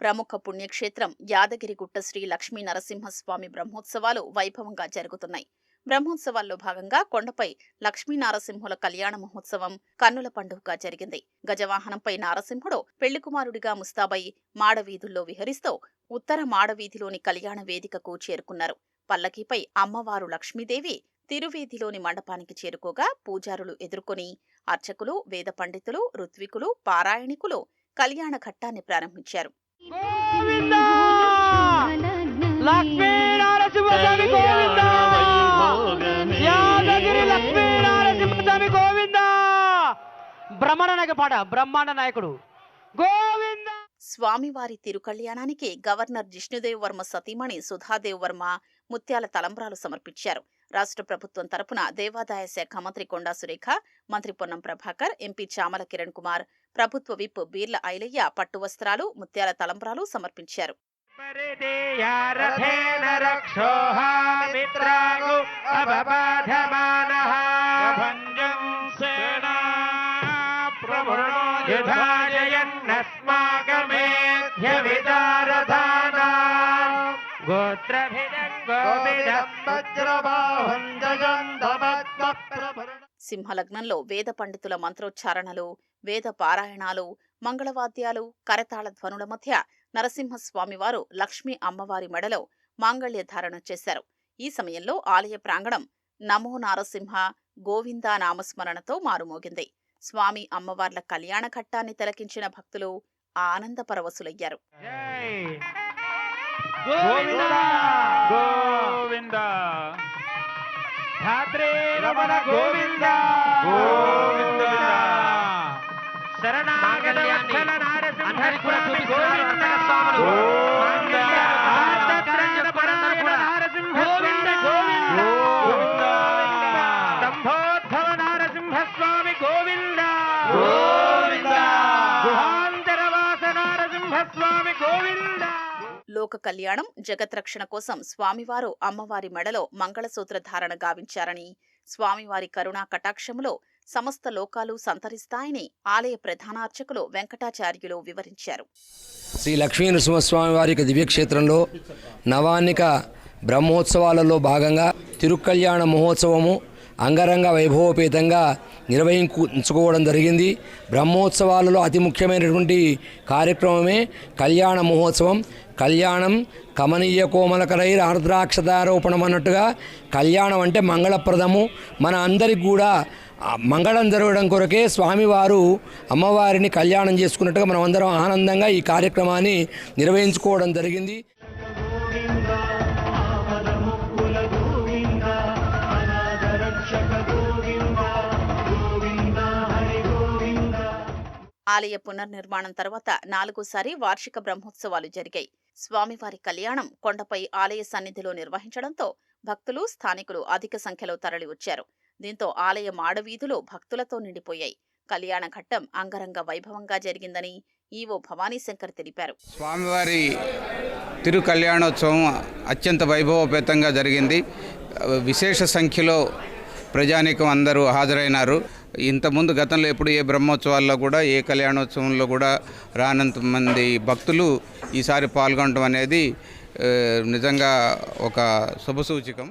ప్రముఖ పుణ్యక్షేత్రం యాదగిరిగుట్ట శ్రీ లక్ష్మీ నరసింహస్వామి బ్రహ్మోత్సవాలు వైభవంగా జరుగుతున్నాయి. బ్రహ్మోత్సవాల్లో భాగంగా కొండపై లక్ష్మీ నారసింహుల కళ్యాణ మహోత్సవం కన్నుల పండుగగా జరిగింది. గజవాహనంపై నారసింహుడు పెళ్లికుమారుడిగా ముస్తాబై మాడవీధుల్లో విహరిస్తూ ఉత్తర మాడవీధిలోని కళ్యాణ వేదికకు చేరుకున్నారు. పల్లకీపై అమ్మవారు లక్ష్మీదేవి తిరువేదిలోని మండపానికి చేరుకోగా పూజారులు ఎదుర్కొని అర్చకులు, వేద పండితులు, ఋత్వికులు, పారాయణికులు కళ్యాణ ఘట్టాన్ని ప్రారంభించారు. బ్రహ్మాండ నాయకుడు గోవింద. స్వామివారి తిరుకళ్యాణానికి గవర్నర్ జిష్ణుదేవ్ వర్మ సతీమణి సుధాదేవ్ వర్మ ముత్యాల తలంబ్రాలు సమర్పించారు. రాష్ట్ర ప్రభుత్వం తరపున దేవాదాయ శాఖ మంత్రి కొండా సురేఖ, మంత్రి పొన్నం ప్రభాకర్, ఎంపీ చామల కిరణ్ కుమార్, ప్రభుత్వ విప్ బీర్ల ఐలయ్య పట్టు వస్త్రాలు, ముత్యాల తలంబ్రాలు సమర్పించారు. సింహలగ్నంలో వేద పండితుల మంత్రోచ్చారణలు, వేద పారాయణాలు, మంగళవాద్యాలు, కరతాళ ధ్వనుల మధ్య నరసింహస్వామివారు లక్ష్మీ అమ్మవారి మెడలో మాంగళ్య ధారణ చేశారు. ఈ సమయంలో ఆలయ ప్రాంగణం నమో నారసింహ గోవిందా నామస్మరణతో మారుమోగింది. స్వామి అమ్మవార్ల కళ్యాణ ఘట్టాన్ని తిలకించిన భక్తులు ఆనంద పరవశులయ్యారు. లోక కళ్యాణం, జగత్రక్షణ కోసం స్వామివారు అమ్మవారి మెడలో మంగళసూత్ర ధారణ గావించారని, స్వామివారి కరుణా కటాక్షములో సమస్త లోకాలు సంతరిస్తాయని ఆలయ ప్రధానార్చకులు వెంకటాచార్యులు వివరించారు. శ్రీ లక్ష్మీ నరసింహస్వామి వారి దివ్యక్షేత్రంలో నవాన్నిక బ్రహ్మోత్సవాలలో భాగంగా తిరుకళ్యాణ మహోత్సవము అంగరంగ వైభవోపేతంగా నిర్వహించుకోవడం జరిగింది. బ్రహ్మోత్సవాలలో అతి ముఖ్యమైనటువంటి కార్యక్రమమే కళ్యాణ మహోత్సవం. కళ్యాణం కమనీయ కోమలకరైర్ ఆర్ద్రాక్షతారోపణం అన్నట్టుగా కళ్యాణం అంటే మంగళప్రదము. మన అందరికి కూడా మంగళం జరగడం కొరకే స్వామివారు అమ్మవారిని కళ్యాణం చేసుకున్నట్టుగా మనం అందరం ఆనందంగా ఈ కార్యక్రమాన్ని నిర్వహించుకోవడం జరిగింది. ఆలయ పునర్నిర్మాణం తర్వాత 4సారి వార్షిక బ్రహ్మోత్సవాలు జరిగాయి. స్వామివారి కళ్యాణం కొండపై ఆలయ సన్నిధిలో నిర్వహించడంతో భక్తులు, స్థానికులు అధిక సంఖ్యలో తరలివచ్చారు. దీంతో ఆలయ మాడవీధులు భక్తులతో నిండిపోయాయి. కళ్యాణ ఘట్టం అంగరంగ వైభవంగా జరిగిందని ఈవో భవానీశంకర్ తెలిపారు. స్వామివారి తిరు కళ్యాణోత్సవం అత్యంత వైభవోపేతంగా జరిగింది. విశేష సంఖ్యలో ప్రజానీకం అందరూ హాజరైనారు. ఇంతకుముందు గతంలో ఎప్పుడు ఏ బ్రహ్మోత్సవాల్లో కూడా ఏ కళ్యాణోత్సవంలో కూడా రానంత మంది భక్తులు ఈసారి పాల్గొనడం అనేది నిజంగా ఒక శుభసూచకం.